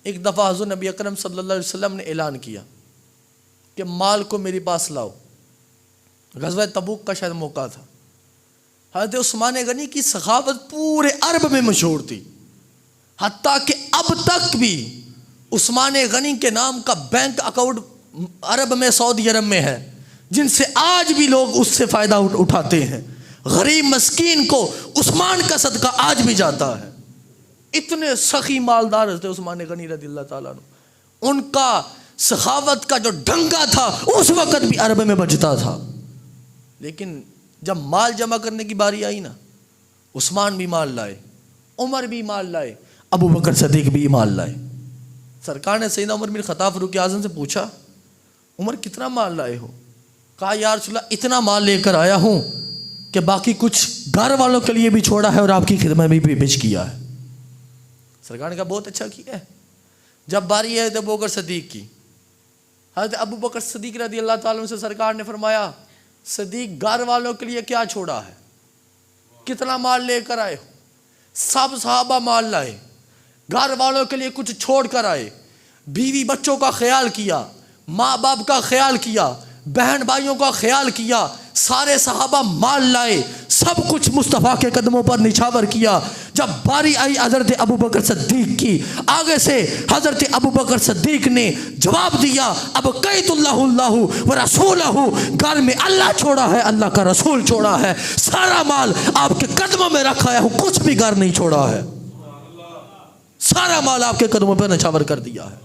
ایک دفعہ حضور نبی اکرم صلی اللہ علیہ وسلم نے اعلان کیا کہ مال کو میرے پاس لاؤ. غزوہ تبوک کا شاید موقع تھا. حضرت عثمان غنی کی سخاوت پورے عرب میں مشہور تھی، حتیٰ کہ اب تک بھی عثمان غنی کے نام کا بینک اکاؤنٹ عرب میں، سعودی عرب میں ہے، جن سے آج بھی لوگ اس سے فائدہ اٹھاتے ہیں. غریب مسکین کو عثمان کا صدقہ آج بھی جاتا ہے. اتنے سخی مالدار حضرت عثمان غنی رضی اللہ تعالیٰ عنہ. ان کا سخاوت کا جو ڈنگا تھا اس وقت بھی عرب میں بجتا تھا. لیکن جب مال جمع کرنے کی باری آئی نا، عثمان بھی مال لائے، عمر بھی مال لائے، ابو بکر صدیق بھی مال لائے. سرکار نے سیدنا عمر بن خطاب فاروق اعظم سے پوچھا، عمر کتنا مال لائے ہو؟ کہا یا رسول اللہ اتنا مال لے کر آیا ہوں کہ باقی کچھ گھر والوں کے لیے بھی چھوڑا ہے اور آپ کی خدمت میں بھی پیش کیا ہے. سرکار نے کہا بہت اچھا کیا ہے. جب باری ہے ابو بکر صدیق کی، حضرت ابو بکر صدیق رضی اللہ تعالیٰ عنہ سے سرکار نے فرمایا، صدیق گھر والوں کے لیے کیا چھوڑا ہے؟ کتنا مال لے کر آئے ہو؟ سب صحابہ مال لائے، گھر والوں کے لیے کچھ چھوڑ کر آئے، بیوی بچوں کا خیال کیا، ماں باپ کا خیال کیا، بہن بھائیوں کا خیال کیا. سارے صحابہ مال لائے، سب کچھ مصطفیٰ کے قدموں پر نچھاور کیا. جب باری آئی حضرت ابو بکر صدیق کی، آگے سے حضرت ابو بکر صدیق نے جواب دیا، اب قیت اللہ و رسولہ، گھر میں اللہ چھوڑا ہے، اللہ کا رسول چھوڑا ہے، سارا مال آپ کے قدموں میں رکھا ہے، کچھ بھی گھر نہیں چھوڑا ہے، سارا مال آپ کے قدموں پر نچھاور کر دیا ہے.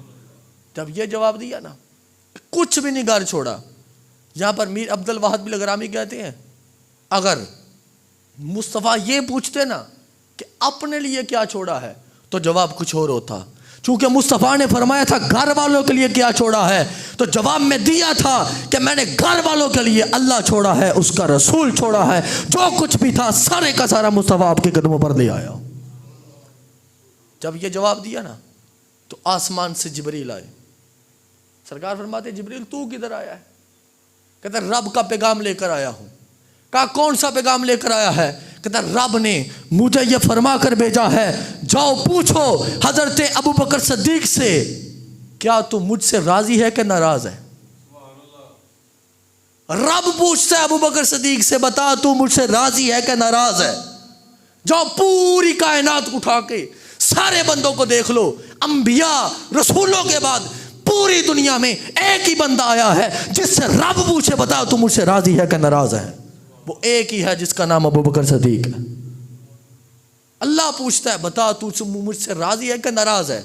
جب یہ جواب دیا نا، کچھ بھی نہیں گھر چھوڑا. یہاں پر میر عبد الواحد بن الغرامی کہتے ہیں، اگر مصطفیٰ یہ پوچھتے نا کہ اپنے لیے کیا چھوڑا ہے تو جواب کچھ اور ہوتا. چونکہ مصطفیٰ نے فرمایا تھا گھر والوں کے لیے کیا چھوڑا ہے، تو جواب میں دیا تھا کہ میں نے گھر والوں کے لیے اللہ چھوڑا ہے، اس کا رسول چھوڑا ہے، جو کچھ بھی تھا سارے کا سارا مصطفیٰ آپ کے قدموں پر لے آیا. جب یہ جواب دیا نا تو آسمان سے جبریل آئے. سرکار فرماتے جبریل تو کدھر آیا ہے؟ کہتا رب کا پیغام لے کر آیا ہوں. کہا کون سا پیغام لے کر آیا ہے؟ کہتا رب نے مجھے یہ فرما کر بھیجا ہے، جاؤ پوچھو حضرت ابو بکر صدیق سے، کیا تو مجھ سے راضی ہے کہ ناراض ہے؟ رب پوچھتا ہے ابو بکر صدیق سے، بتا تو مجھ سے راضی ہے کہ ناراض ہے؟ جاؤ پوری کائنات اٹھا کے سارے بندوں کو دیکھ لو، انبیاء رسولوں کے بعد پوری دنیا میں ایک ہی بندہ آیا ہے جس سے رب پوچھے بتا تو مجھ سے راضی ہے کہ ناراض ہے. وہ ایک ہی ہے جس کا نام ابو بکر صدیق ہے. اللہ پوچھتا ہے بتا تو مجھ سے راضی ہے کہ ناراض ہے.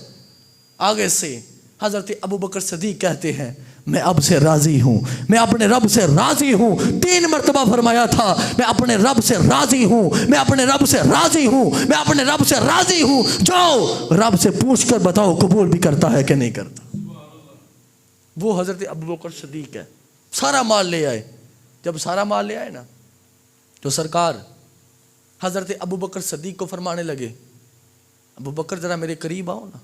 آگے سے حضرت ابو بکر صدیق کہتے ہیں میں اب سے راضی ہوں، میں اپنے رب سے راضی ہوں. 3 مرتبہ فرمایا تھا میں اپنے رب سے راضی ہوں، میں اپنے رب سے راضی ہوں، میں اپنے رب سے راضی ہوں. جاؤ رب سے پوچھ کر بتاؤ قبول بھی کرتا ہے کہ نہیں کرتا. وہ حضرت ابو بکر صدیق ہے. سارا مال لے آئے. جب سارا مال لے آئے نا تو سرکار حضرت ابو بکر صدیق کو فرمانے لگے ابو بکر ذرا میرے قریب آؤ نا.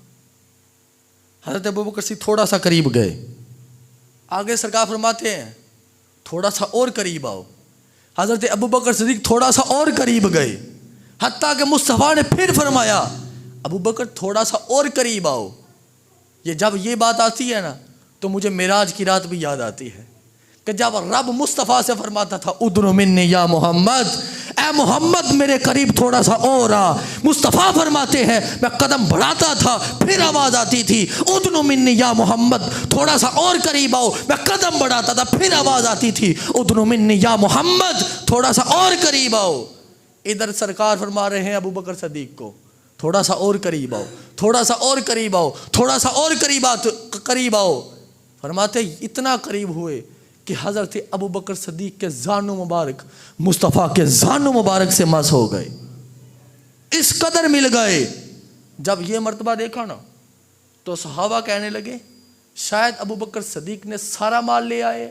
حضرت ابو بکر صدیق تھوڑا سا قریب گئے. آگے سرکار فرماتے ہیں تھوڑا سا اور قریب آؤ. حضرت ابو بکر صدیق تھوڑا سا اور قریب گئے، حتیٰ کہ مصطفیٰ نے پھر فرمایا ابو بکر تھوڑا سا اور قریب آؤ. جب یہ بات آتی ہے نا تو مجھے معراج کی رات بھی یاد آتی ہے کہ جب رب مصطفیٰ سے فرماتا تھا ادنو منی یا محمد، اے محمد میرے قریب تھوڑا سا اور آ. مصطفیٰ فرماتے ہیں میں قدم بڑھاتا تھا پھر آواز آتی تھی ادنو منی یا محمد، تھوڑا سا اور قریب آؤ. میں قدم بڑھاتا تھا پھر آواز آتی تھی ادنو منی یا محمد، تھوڑا سا اور قریب آؤ. ادھر سرکار فرما رہے ہیں ابو بکر صدیق کو تھوڑا سا اور قریب آؤ، تھوڑا سا اور قریب آؤ، تھوڑا سا اور قریب آؤ. فرماتے اتنا قریب ہوئے کہ حضرت ابو بکر صدیق کے زانو مبارک مصطفیٰ کے زانو مبارک سے مس ہو گئے، اس قدر مل گئے. جب یہ مرتبہ دیکھا نا تو صحابہ کہنے لگے شاید ابو بکر صدیق نے سارا مال لے آئے،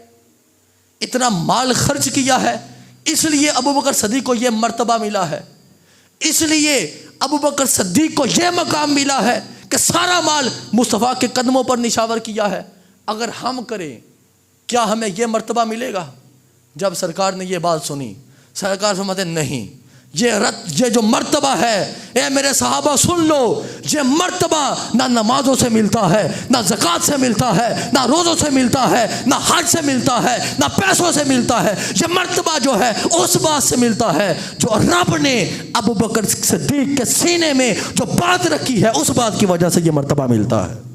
اتنا مال خرچ کیا ہے اس لیے ابو بکر صدیق کو یہ مرتبہ ملا ہے، اس لیے ابو بکر صدیق کو یہ مقام ملا ہے کہ سارا مال مصطفیٰ کے قدموں پر نشاور کیا ہے. اگر ہم کریں کیا ہمیں یہ مرتبہ ملے گا؟ جب سرکار نے یہ بات سنی سرکار فرماتے نہیں، یہ جو مرتبہ ہے، اے میرے صحابہ سن لو، یہ مرتبہ نہ نمازوں سے ملتا ہے، نہ زکوٰۃ سے ملتا ہے، نہ روزوں سے ملتا ہے، نہ حج سے ملتا ہے، نہ پیسوں سے ملتا ہے۔ یہ مرتبہ جو ہے اس بات سے ملتا ہے جو رب نے ابو بکر صدیق کے سینے میں جو بات رکھی ہے، اس بات کی وجہ سے یہ مرتبہ ملتا ہے۔